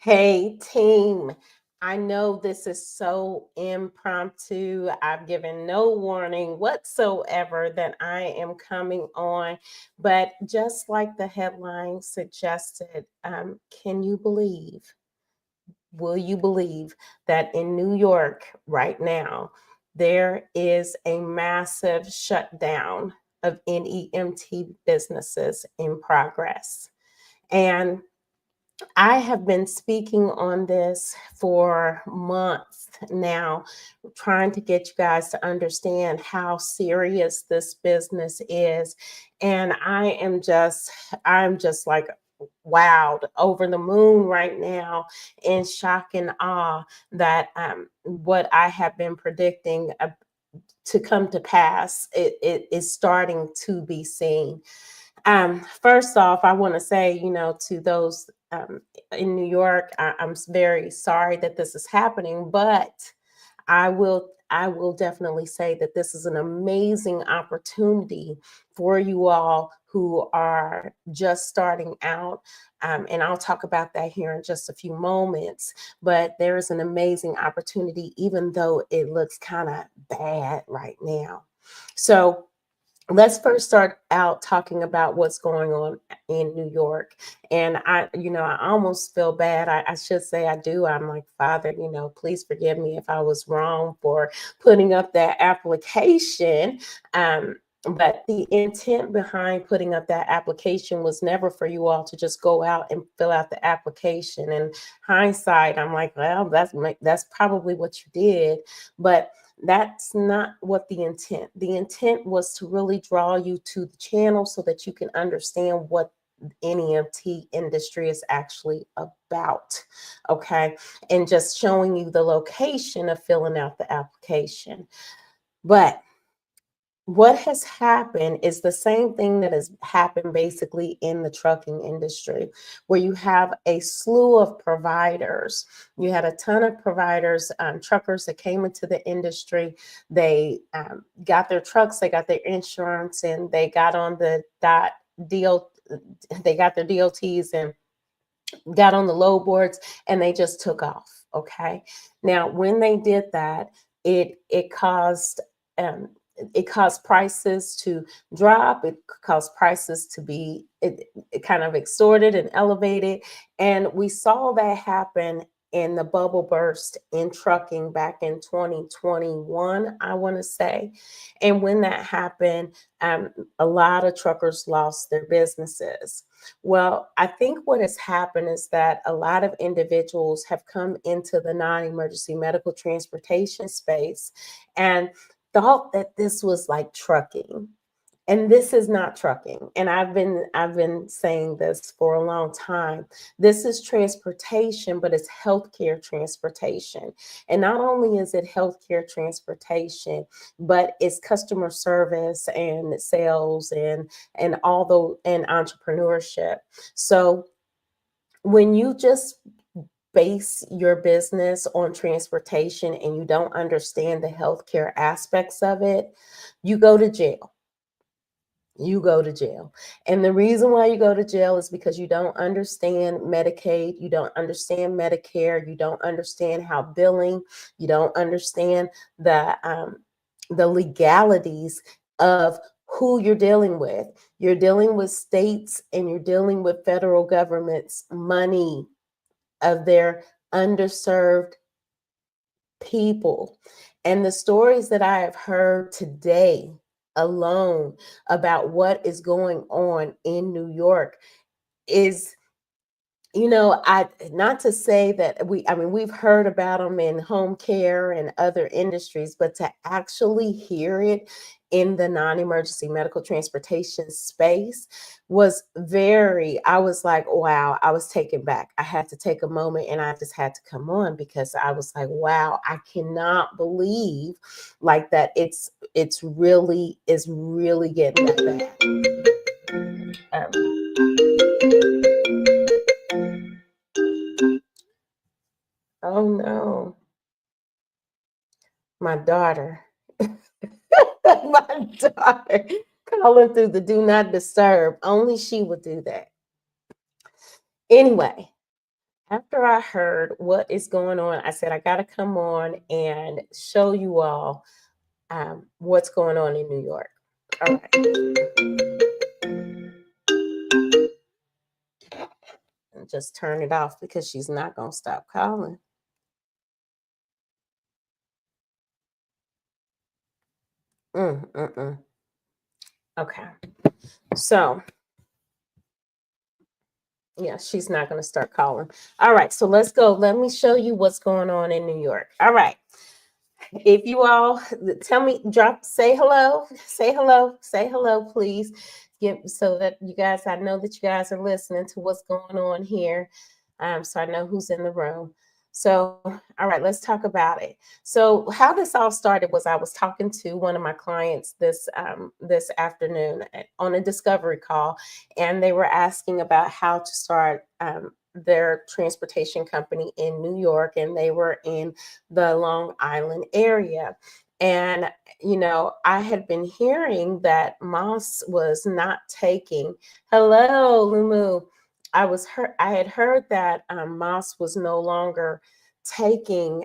Hey, team. I know this is so impromptu. I've given no warning whatsoever that I am coming on. But just like the headline suggested, can you believe, will you believe that in New York right now, there is a massive shutdown of NEMT businesses in progress? And I have been speaking on this for months now, trying to get you guys to understand how serious this business is. And I'm just like wowed, over the moon right now, in shock and awe that what I have been predicting to come to pass, it is starting to be seen. First off, I want to say, to those in New York, I'm very sorry that this is happening, but I will definitely say that this is an amazing opportunity for you all who are just starting out. And I'll talk about that here in just a few moments. But there is an amazing opportunity, even though it looks kind of bad right now. So let's first start out talking about what's going on in New York. And I almost feel bad. I should say I do. I'm like, Father, please forgive me if I was wrong for putting up that application. But the intent behind putting up that application was never for you all to just go out and fill out the application. And hindsight, I'm like, well, that's probably what you did. But that's not what the intent was to really draw you to the channel so that you can understand what NEMT industry is actually about. Okay. And just showing you the location of filling out the application. But what has happened is the same thing that has happened basically in the trucking industry, where you have a slew of providers. You had a ton of providers, truckers that came into the industry. They got their trucks, they got their insurance, and they got on the deal. They got their DOTs and got on the load boards, and they just took off. Okay. Now, when they did that, it caused um, it caused prices to drop. It caused prices to be it kind of extorted and elevated. And we saw that happen in the bubble burst in trucking back in 2021, I want to say. And when that happened, a lot of truckers lost their businesses. Well, I think what has happened is that a lot of individuals have come into the non-emergency medical transportation space and thought that this was like trucking. And this is not trucking. And I've been saying this for a long time. This is transportation, but it's healthcare transportation. And not only is it healthcare transportation, but it's customer service and sales and all the and entrepreneurship. So when you just base your business on transportation and you don't understand the healthcare aspects of it, you go to jail. You go to jail. And the reason why you go to jail is because you don't understand Medicaid, you don't understand Medicare, you don't understand how billing, you don't understand the legalities of who you're dealing with. You're dealing with states and you're dealing with federal government's money of their underserved people. And the stories that I have heard today alone about what is going on in New York is, I not to say that we've heard about them in home care and other industries, but to actually hear it in the non-emergency medical transportation space I was like, wow, I was taken back. I had to take a moment and I just had to come on because I was like, wow, I cannot believe like that it's really is really getting that bad. Oh no. My daughter, my daughter calling through the do not disturb. Only she would do that. Anyway, After I heard what is going on, I said, I got to come on and show you all what's going on in New York. All right. And just turn it off because she's not going to stop calling. Mm, mm, mm. Okay. So, yeah, she's not going to start calling. All right. So let's go. Let me show you what's going on in New York. All right. If you all tell me, say hello, say hello, please. So that you guys, I know that you guys are listening to what's going on here. So I know who's in the room. So, all right, let's talk about it. So, how this all started was I was talking to one of my clients this afternoon on a discovery call, and they were asking about how to start their transportation company in New York, and they were in the Long Island area. And, I had been hearing that Moss was not taking, hello, Lumu. I had heard that Moss was no longer taking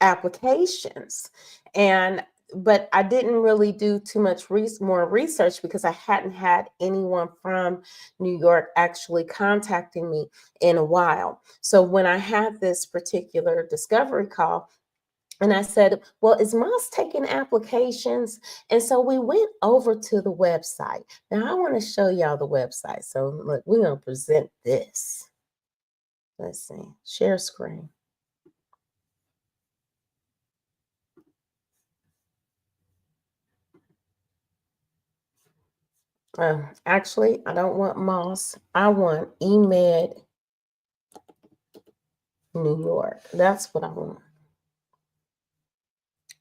applications. But I didn't really do too much more research because I hadn't had anyone from New York actually contacting me in a while. So when I had this particular discovery call, and I said, well, is Moss taking applications? And so we went over to the website. Now I want to show y'all the website. So look, we're going to present this. Let's see, share screen. Actually, I don't want Moss. I want eMed New York. That's what I want.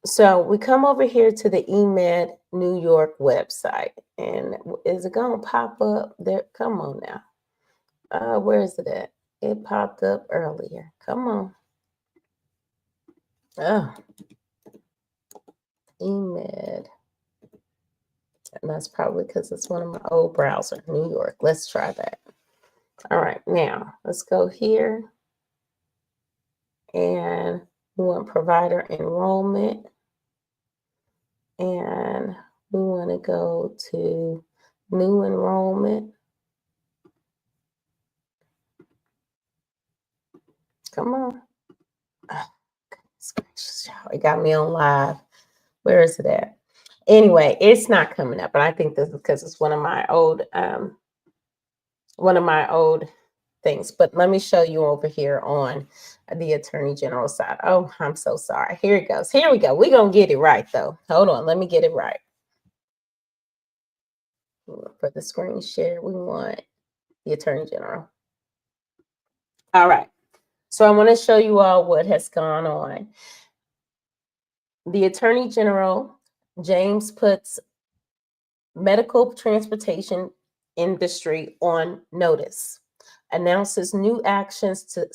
So we come over here to the eMed New York website. And is it going to pop up there? Come on now. Where is it at? It popped up earlier. Come on. Oh, eMed. And that's probably because it's one of my old browsers, New York. Let's try that. All right, now let's go here. And we want provider enrollment. And we want to go to new enrollment. Come on. Oh, it got me on live. Where is it at? Anyway, it's not coming up, but I think this is because it's one of my old things. But let me show you over here on the Attorney General side. Oh, I'm so sorry. Here it goes. Here we go. We're gonna get it right though. Hold on, let me get it right. For the screen share, we want the Attorney General. All right. So I want to show you all what has gone on. The Attorney General, James, puts medical transportation industry on notice, announces new actions to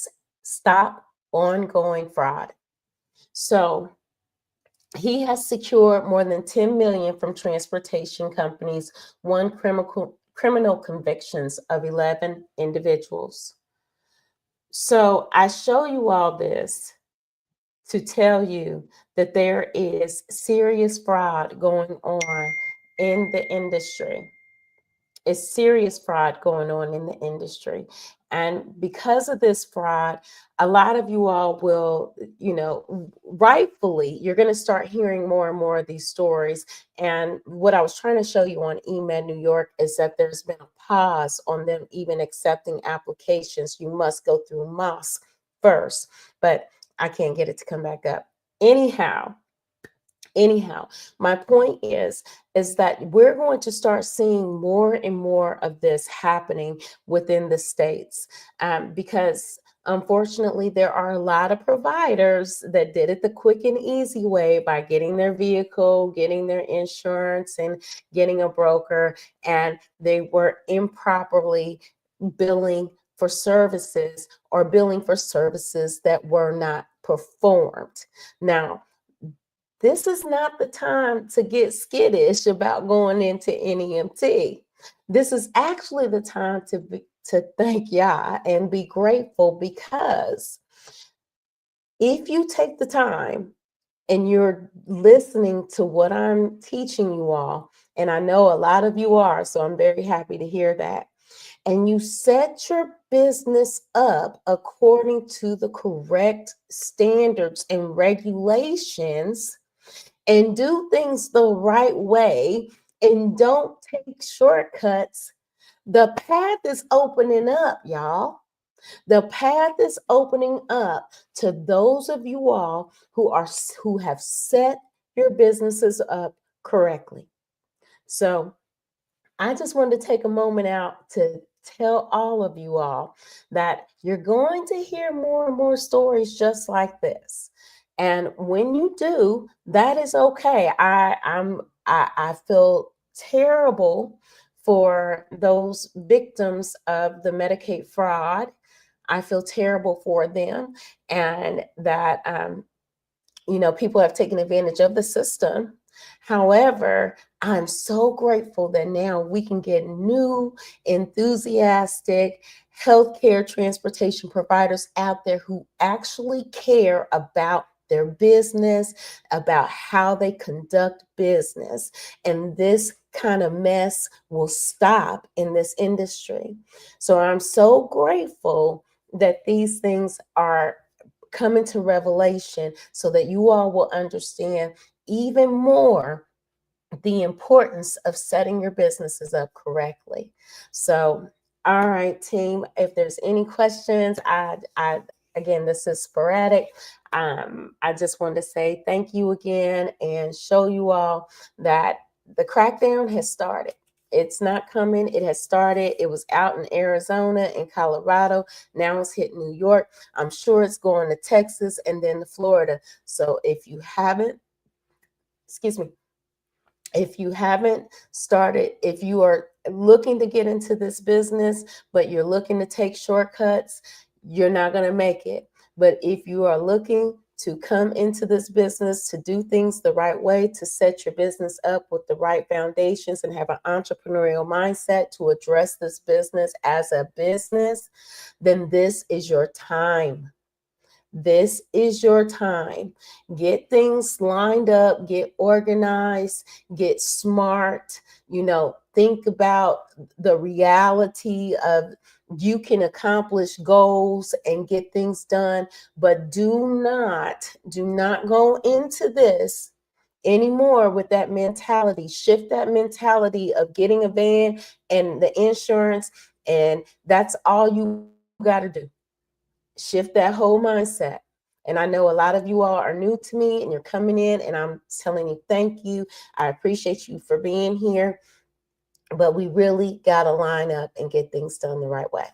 stop ongoing fraud. So he has secured more than 10 million from transportation companies, won criminal convictions of 11 individuals. So I show you all this to tell you that there is serious fraud going on in the industry. It's serious fraud going on in the industry. And because of this fraud, a lot of you all will, rightfully, you're going to start hearing more and more of these stories. And what I was trying to show you on eMed New York is that there's been a pause on them even accepting applications. You must go through Moss first, but I can't get it to come back up. Anyhow, my point is that we're going to start seeing more and more of this happening within the states because unfortunately, there are a lot of providers that did it the quick and easy way by getting their vehicle, getting their insurance, and getting a broker, and they were improperly billing for services or billing for services that were not performed. Now, this is not the time to get skittish about going into NEMT. This is actually the time to thank Yah and be grateful, because if you take the time and you're listening to what I'm teaching you all, and I know a lot of you are, so I'm very happy to hear that, and you set your business up according to the correct standards and regulations, and do things the right way, and don't take shortcuts, the path is opening up, y'all. The path is opening up to those of you all who have set your businesses up correctly. So I just wanted to take a moment out to tell all of you all that you're going to hear more and more stories just like this. And when you do, that is okay. I feel terrible for those victims of the Medicaid fraud. I feel terrible for them, and that people have taken advantage of the system. However, I'm so grateful that now we can get new, enthusiastic healthcare transportation providers out there who actually care about their business, about how they conduct business. And this kind of mess will stop in this industry. So I'm so grateful that these things are come into revelation, so that you all will understand even more the importance of setting your businesses up correctly. So, all right, team, if there's any questions, I again, this is sporadic. I just wanted to say thank you again and show you all that the crackdown has started. It's not coming. It has started. It was out in Arizona and Colorado. Now it's hit New York. I'm sure it's going to Texas and then to Florida. So if you haven't, excuse me, if you haven't started, if you are looking to get into this business, but you're looking to take shortcuts, you're not going to make it. But if you are looking to come into this business, to do things the right way, to set your business up with the right foundations and have an entrepreneurial mindset to address this business as a business, then this is your time. This is your time. Get things lined up, get organized, get smart, think about the reality of you can accomplish goals and get things done, but do not go into this anymore with that mentality. Shift that mentality of getting a van and the insurance, and that's all you got to do. Shift that whole mindset. And I know a lot of you all are new to me and you're coming in, and I'm telling you, thank you. I appreciate you for being here, but we really got to line up and get things done the right way.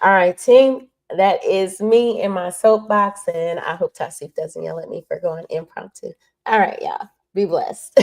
All right, team, that is me in my soapbox, and I hope Tasif doesn't yell at me for going impromptu. All right, y'all, be blessed.